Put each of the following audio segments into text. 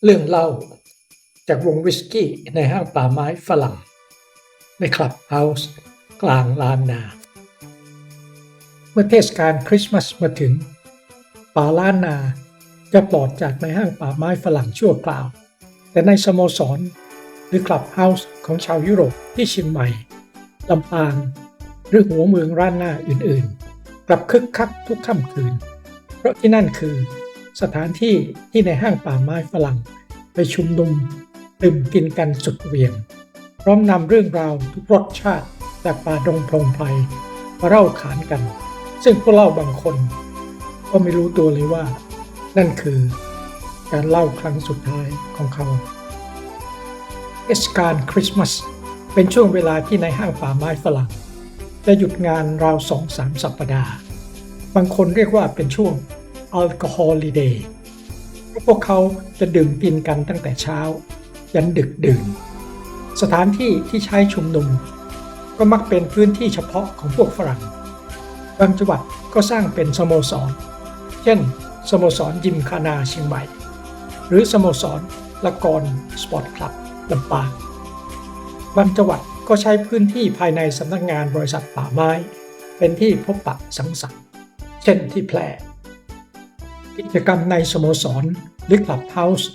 เรื่องเล่าจากวงวิสกี้ในห้างป่าไม้ฝรั่งในคลับเฮาส์กลางลานนาเมื่อเทศกาลคริสต์มาสมาถึงป่าล้านนาจะปลอดจากในห้างป่าไม้ฝรั่งชั่วคราวแต่ในสโมสรหรือคลับเฮาส์ของชาวยุโรปที่เชียงใหม่ลำปางหรือหัวเมืองล้านนาอื่นๆกลับคึกคักทุกค่ำคืนเพราะที่นั่นคือสถานที่ที่ในห้างป่าไม้ฝรั่งไปชุมนุมดื่มกินกันสุดเหวี่ยงพร้อมนำเรื่องราวทุกรสชาติจากป่าดงพงไพรมาเล่าขานกันซึ่งผู้เล่าบางคนก็ไม่รู้ตัวเลยว่านั่นคือการเล่าครั้งสุดท้ายของเขาเทศกาลคริสต์มาสเป็นช่วงเวลาที่ในห้างป่าไม้ฝรั่งจะหยุดงานราว 2-3 สัปดาห์บางคนเรียกว่าเป็นช่วงแอลกอฮอลิเดย์เพราะพวกเขาจะดื่มกินกันตั้งแต่เช้ายันดึกดื่นสถานที่ที่ใช้ชุมนุมก็มักเป็นพื้นที่เฉพาะของพวกฝรั่งบางจังหวัดก็สร้างเป็นสโมสรเช่นสโมสรยิมคานาเชียงใหม่หรือสโมสรละกรสปอร์ตคลับลำปางบางจังหวัดก็ใช้พื้นที่ภายในสำนักงานบริษัทป่าไม้เป็นที่พบปะสังสรรค์เช่นที่แพร่กิจกรรมในสโมสรหรือคลับเฮาส์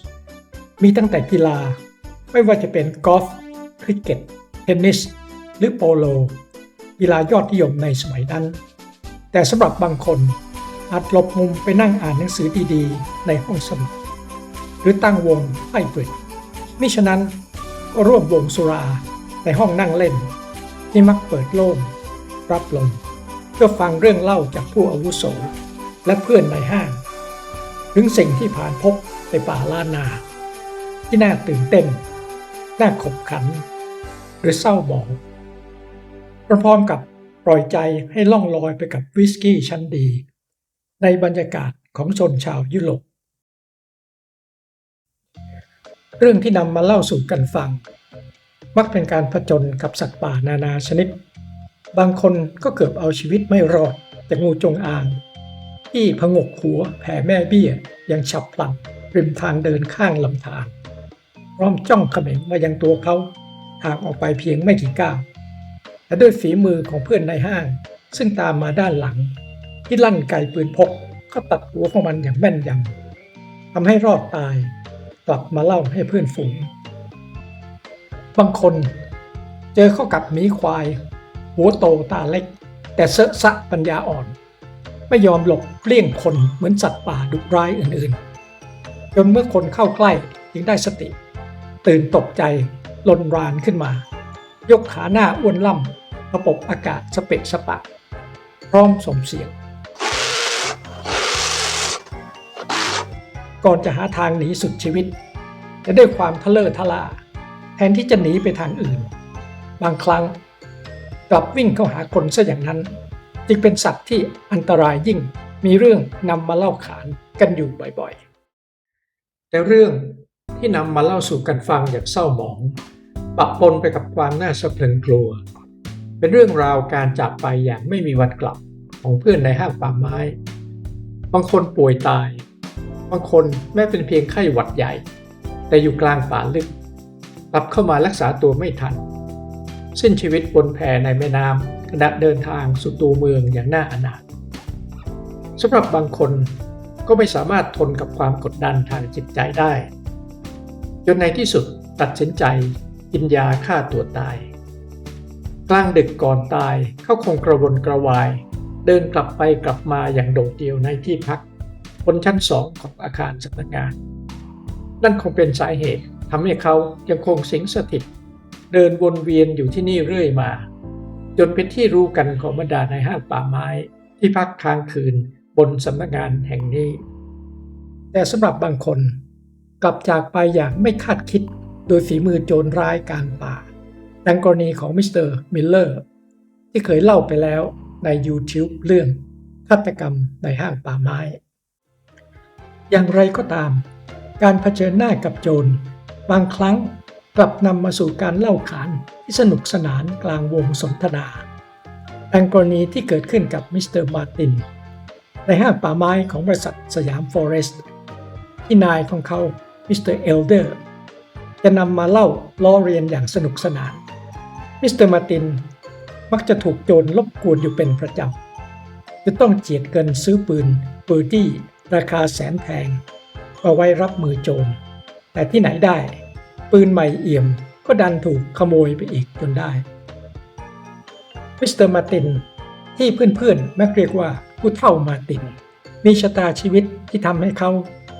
มีตั้งแต่กีฬาไม่ว่าจะเป็นกอล์ฟคริกเก็ตเทนนิสหรือโปโลกีฬายอดนิยมในสมัยนั้นแต่สำหรับบางคนอาจหลบมุมไปนั่งอ่านหนังสือดีๆในห้องสมุดหรือตั้งวงไพ่บริดมิฉะนั้นก็ร่วมวงสุราในห้องนั่งเล่นที่มักเปิดโล่งรับลมเพื่อฟังเรื่องเล่าจากผู้อาวุโสและเพื่อนในห้างถึงสิ่งที่ผ่านพบในป่าล้านนาที่น่าตื่นเต้นน่าขบขันหรือเศร้าหมองพร้อมกับปล่อยใจให้ล่องลอยไปกับวิสกี้ชั้นดีในบรรยากาศของชนชาวยุโรปเรื่องที่นำมาเล่าสู่กันฟังมักเป็นการผจญกับสัตว์ป่านานาชนิดบางคนก็เกือบเอาชีวิตไม่รอดจากงูจงอางที่ผงกหัวแผ่แม่เบี้ยยังฉับพลันริมทางเดินข้างลำธารพร้อมจ้องเขม็งมายังตัวเขาห่างออกไปเพียงไม่กี่ก้าวและด้วยฝีมือของเพื่อนในห้างซึ่งตามมาด้านหลังที่ลั่นไกปืนพกก็ตัดหัวของมันอย่างแม่นยำทำให้รอดตายกลับมาเล่าให้เพื่อนฝูงบางคนเจอเข้ากับหมีควายหัวโตตาเล็กแต่เสอะสะปัญญาอ่อนไม่ยอมหลบเลี่ยงคนเหมือนสัตว์ป่าดุร้ายอื่นๆจนเมื่อคนเข้าใกล้จึงได้สติตื่นตกใจลนรานขึ้นมายกขาหน้าอ้วนล่ำประปบอากาศสเปะสปะพร้อมส่งเสียงก่อนจะหาทางหนีสุดชีวิตแต่ด้วยความทะเลอะทะล่าแทนที่จะหนีไปทางอื่นบางครั้งกลับวิ่งเข้าหาคนซะอย่างนั้นจึงเป็นสัตว์ที่อันตรายยิ่งมีเรื่องนำมาเล่าขานกันอยู่บ่อยๆแต่เรื่องที่นำมาเล่าสู่กันฟังอย่างเศร้าหมองปะปนไปกับความน่าสะพรึงกลัวเป็นเรื่องราวการจากไปอย่างไม่มีวันกลับของเพื่อนในห้างป่าไม้บางคนป่วยตายบางคนแม้เป็นเพียงไข้หวัดใหญ่แต่อยู่กลางป่าลึกกลับเข้ามารักษาตัวไม่ทันสิ้นชีวิตบนแพในแม่น้ำขณะเดินทางสู่ตัวเมืองอย่างน่าอนาถสำหรับบางคนก็ไม่สามารถทนกับความกดดันทางจิตใจได้จนในที่สุดตัดสินใจกินยาฆ่าตัวตายกลางดึกก่อนตายเขาคงกระวนกระวายเดินกลับไปกลับมาอย่างโดดเดี่ยวในที่พักบนชั้น2ของอาคารสำนักงานนั่นคงเป็นสาเหตุทำให้เขายังคงสิงสถิตเดินวนเวียนอยู่ที่นี่เรื่อยมาจนเป็นที่รู้กันของบรรดาในห้างป่าไม้ที่พักค้างคืนบนสำนักงานแห่งนี้แต่สำหรับบางคนกลับจากไปอย่างไม่คาดคิดโดยฝีมือโจรร้ายกลางป่าดังกรณีของมิสเตอร์มิลเลอร์ที่เคยเล่าไปแล้วใน YouTube เรื่องฆาตกรรมในห้างป่าไม้อย่างไรก็ตามการเผชิญหน้ากับโจรบางครั้งกลับนำมาสู่การเล่าขานที่สนุกสนานกลางวงสนทนาดังกรณีที่เกิดขึ้นกับมิสเตอร์มาร์ตินในห้างป่าไม้ของบริษัทสยามฟอเรสต์ที่นายของเขา มิสเตอร์เอลเดอร์จะนำมาเล่าล้อเรียนอย่างสนุกสนานมิสเตอร์มาร์ตินมักจะถูกโจรรบกวนอยู่เป็นประจำจะต้องเจียดเงินซื้อปืนปืนที่ราคาแสนแพงเอาไว้รับมือโจรแต่ที่ไหนได้ปืนใหม่เอี่ยมก็ดันถูกขโมยไปอีกจนได้มิสเตอร์มาร์ตินที่เพื่อนๆมักเรียกว่าผู้เฒ่ามาร์ตินมีชะตาชีวิตที่ทำให้เขา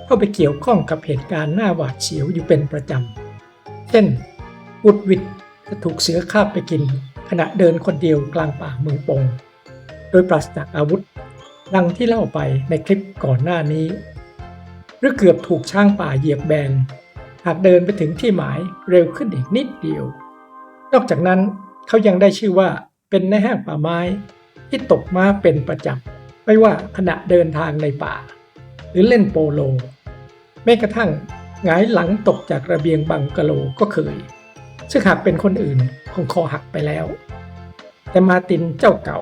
เข้าไปเกี่ยวข้องกับเหตุการณ์น่าหวาดเสียวอยู่เป็นประจำเช่นวุดวิดจะถูกเสือคาบไปกินขณะเดินคนเดียวกลางป่าเมืองปงโดยปราศจากอาวุธดังที่เล่าไปในคลิปก่อนหน้านี้หรือเกือบถูกช้างป่าเหยียบแบนหากเดินไปถึงที่หมายเร็วขึ้นอีกนิดเดียวนอกจากนั้นเขายังได้ชื่อว่าเป็นนายห้างป่าไม้ที่ตกม้าเป็นประจำไม่ว่าขณะเดินทางในป่าหรือเล่นโปโลแม้กระทั่งหงายหลังตกจากระเบียงบังกะโลก็เคยซึ่งหากเป็นคนอื่นคงคอหักไปแล้วแต่มาร์ตินเจ้าเก่า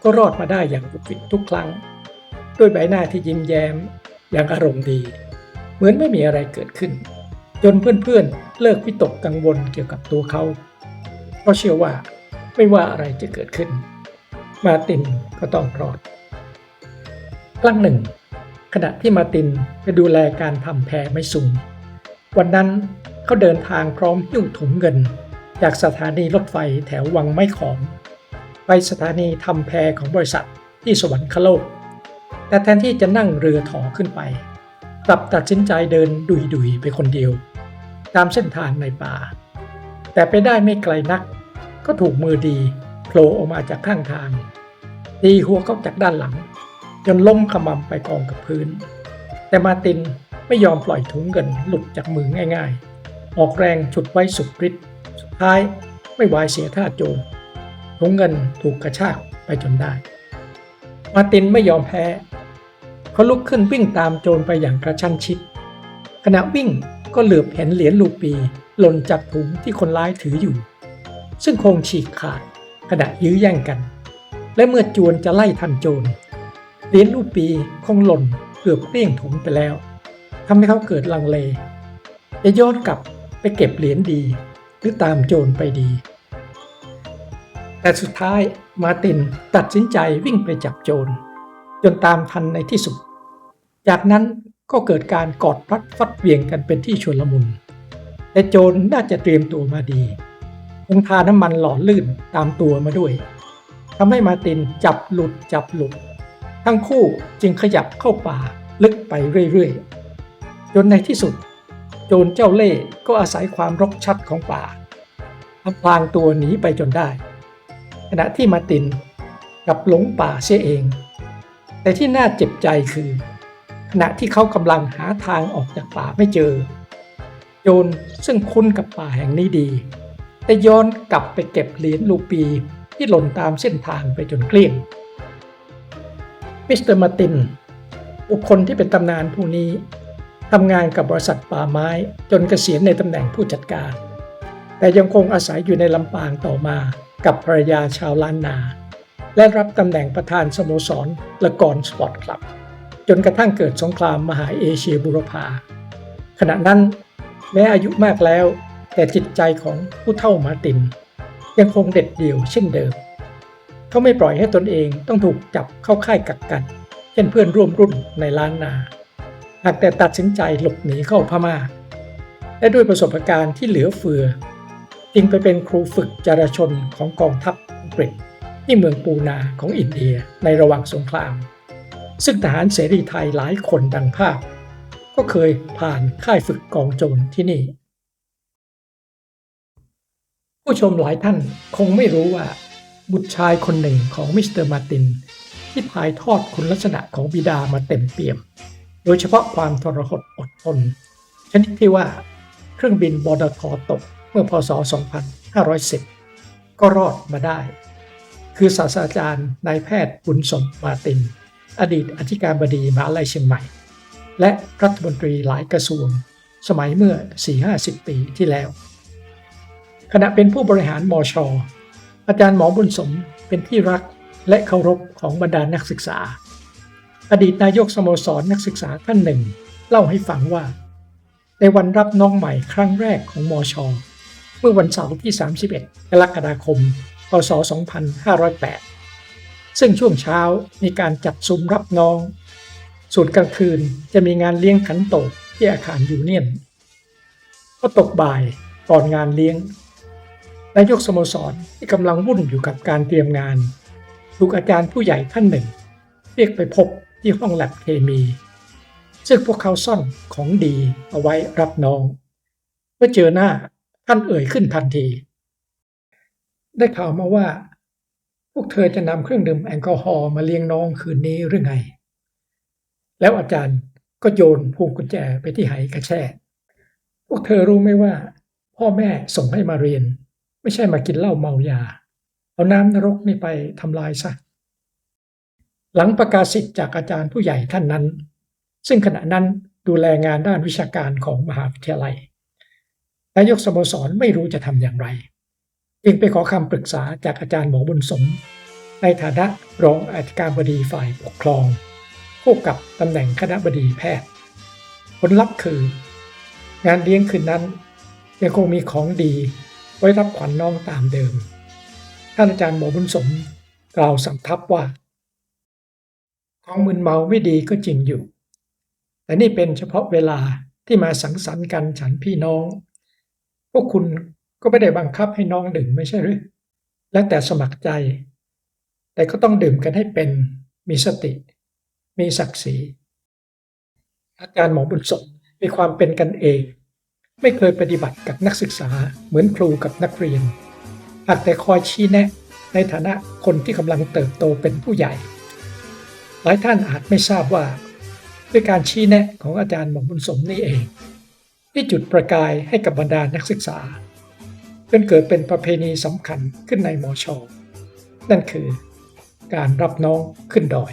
ก็รอดมาได้อย่างบุดหวิดทุกครั้งด้วยใบหน้าที่ยิ้มแย้มอย่างอารมณ์ดีเหมือนไม่มีอะไรเกิดขึ้นจนเพื่อนๆเลิกวิตกกังวลเกี่ยวกับตัวเขาเพราะเชื่อว่าไม่ว่าอะไรจะเกิดขึ้นมาร์ตินก็ต้องรอดครั้งหนึ่งขณะที่มาร์ตินไปดูแลการทำแพไม่สูงวันนั้นเขาเดินทางพร้อมหิ้วถุงเงินจากสถานีรถไฟแถววังไม้ขอมไปสถานีทำแพของบริษัทที่สวรรคโลกแต่แทนที่จะนั่งเรือถอขึ้นไปกลับตัดสินใจเดินดุยๆไปคนเดียวตามเส้นทางในป่าแต่ไปได้ไม่ไกลนักก็ถูกมือดีโผล่ออกมาจากข้างทางตีหัวเข้าจากด้านหลังจนล้มขมำไปกองกับพื้นแต่มาร์ตินไม่ยอมปล่อยถุงเงินหลุดจากมือง่ายๆออกแรงฉุดไว้สุดฤทธิ์สุดท้ายไม่ไหวเสียท่าโจรถุงเงินถูกกระชากไปจนได้มาร์ตินไม่ยอมแพ้เขาลุกขึ้นวิ่งตามโจรไปอย่างกระชั้นชิดขณะวิ่งก็เหลือบเห็นเหรียญรูปีหล่นจากถุงที่คนร้ายถืออยู่ซึ่งคงฉีกขาดขณะยื้อแย่งกันและเมื่อจวนจะไล่ทันโจรเหรียญรูปีคงหล่นเกือบเกลี้ยงถุงไปแล้วทำให้เขาเกิดลังเลจะย้อนกลับไปเก็บเหรียญดีหรือตามโจรไปดีแต่สุดท้ายมาร์ตินตัดสินใจวิ่งไปจับโจรจนตามทันในที่สุดจากนั้นก็เกิดการกอดรัดฟัดเหวี่ยงกันเป็นที่ชลมุนแต่โจรน่าจะเตรียมตัวมาดีคงทาน้ำมันหล่อลื่นตามตัวมาด้วยทำให้มาร์ตินจับหลุดทั้งคู่จึงขยับเข้าป่าลึกไปเรื่อยๆจนในที่สุดโจรเจ้าเล่ห์ก็อาศัยความรกชัดของป่าพลางตัวหนีไปจนได้ขณะที่มาร์ตินกลับหลงป่าเสียเองแต่ที่น่าเจ็บใจคือขณะที่เขากำลังหาทางออกจากป่าไม่เจอโจรซึ่งคุ้นกับป่าแห่งนี้ดีแต่ย้อนกลับไปเก็บเหรียญรูปีที่หล่นตามเส้นทางไปจนเกลี้ยงมิสเตอร์มาร์ตินบุคคลที่เป็นตำนานผู้นี้ทำงานกับบริษัทป่าไม้จนเกษียณในตำแหน่งผู้จัดการแต่ยังคงอาศัยอยู่ในลำปางต่อมากับภรรยาชาวล้านนาและรับตำแหน่งประธานสโมสรละกรสปอร์ตคลับจนกระทั่งเกิดสงครามมหาเอเชียบูรพาขณะนั้นแม้อายุมากแล้วแต่จิตใจของผู้เฒ่ามาร์ตินยังคงเด็ดเดี่ยวเช่นเดิมเขาไม่ปล่อยให้ตนเองต้องถูกจับเข้าค่ายกักกันเช่นเพื่อนร่วมรุ่นในล้านนาหากแต่ตัดสินใจหลบหนีเข้าพม่าและด้วยประสบการณ์ที่เหลือเฟือจึงไปเป็นครูฝึกจราชนของกองทัพอังกฤษที่เมืองปูนาของอินเดียในระหว่างสงครามซึ่งทหารเสรีไทยหลายคนดังภาพก็เคยผ่านค่ายฝึกกองโจรที่นี่ผู้ชมหลายท่านคงไม่รู้ว่าบุตรชายคนหนึ่งของมิสเตอร์มาร์ตินที่ถ่ายทอดคุณลักษณะของบิดามาเต็มเปี่ยมโดยเฉพาะความทรหดอดทนชนิดที่ว่าเครื่องบินบดท.ตกเมื่อพ.ศ. 2510ก็รอดมาได้คือศาสตราจารย์นายแพทย์บุญสมมาร์ตินอดีตอธิการบดีมหาวิทยาลัยเชียงใหม่และรัฐมนตรีหลายกระทรวงสมัยเมื่อ 4-50 ปีที่แล้วขณะเป็นผู้บริหารมช.อาจารย์หมอบุญสมเป็นที่รักและเคารพของบรรดานักศึกษาอดีตนายกสโมสรนักศึกษาท่านหนึ่งเล่าให้ฟังว่า ในวันรับน้องใหม่ครั้งแรกของมช.เมื่อวันเสาร์ที่ 31 กรกฎาคม พ.ศ. 2508 ซึ่งช่วงเช้ามีการจัดซุ้มรับน้องส่วนกลางคืนจะมีงานเลี้ยงขันโตกที่อาคารยูเนียนพอตกบ่ายก่อนงานเลี้ยงนายกสโมสรที่กำลังวุ่นอยู่กับการเตรียมงานถูกอาจารย์ผู้ใหญ่ท่านหนึ่งเรียกไปพบที่ห้องแลบเคมีซึ่งพวกเขาซ่อนของดีเอาไว้รับน้องเมื่อเจอหน้าท่านเอ่ยขึ้นทันทีได้ข่าวมาว่าพวกเธอจะนำเครื่องดื่มแอลกอฮอล์มาเลี้ยงน้องคืนนี้หรือไงแล้วอาจารย์ก็โยนพวงกุญแจไปที่ไหกระแช่พวกเธอรู้ไหมว่าพ่อแม่ส่งให้มาเรียนไม่ใช่มากินเหล้าเมายาเอาน้ำนรกนี่ไปทำลายซะหลังประกาศสิทธิ์จากอาจารย์ผู้ใหญ่ท่านนั้นซึ่งขณะนั้นดูแลงานด้านวิชาการของมหาวิทยาลัยนายกสโมสรไม่รู้จะทำอย่างไรจึงไปขอคำปรึกษาจากอาจารย์หมอบุญสมในฐานะรองอธิการบดีฝ่ายปกครองคู่กับตำแหน่งคณบดีแพทย์ผลลัพธ์คืองานเลี้ยงคืนนั้นยังคงมีของดีไว้รับขวัญน้องตามเดิมท่านอาจารย์หมอบุญสมกล่าวสำทับว่าของมึนเมาไม่ดีก็จริงอยู่แต่นี่เป็นเฉพาะเวลาที่มาสังสรรค์กันฉันพี่น้องพวกคุณก็ไม่ได้บังคับให้น้องดื่มไม่ใช่หรือแล้วแต่สมัครใจแต่ก็ต้องดื่มกันให้เป็นมีสติมีศักดิ์ศรีอาจารย์หมอบุญสมมีความเป็นกันเองไม่เคยปฏิบัติกับนักศึกษาเหมือนครูกับนักเรียนหากแต่คอยชี้แนะในฐานะคนที่กำลังเติบโตเป็นผู้ใหญ่หลายท่านอาจไม่ทราบว่าด้วยการชี้แนะของอาจารย์หมอบุญสมนี่เองที่จุดประกายให้กับบรรดานักศึกษาจนเกิดเป็นประเพณีสำคัญขึ้นในมช.นั่นคือการรับน้องขึ้นดอย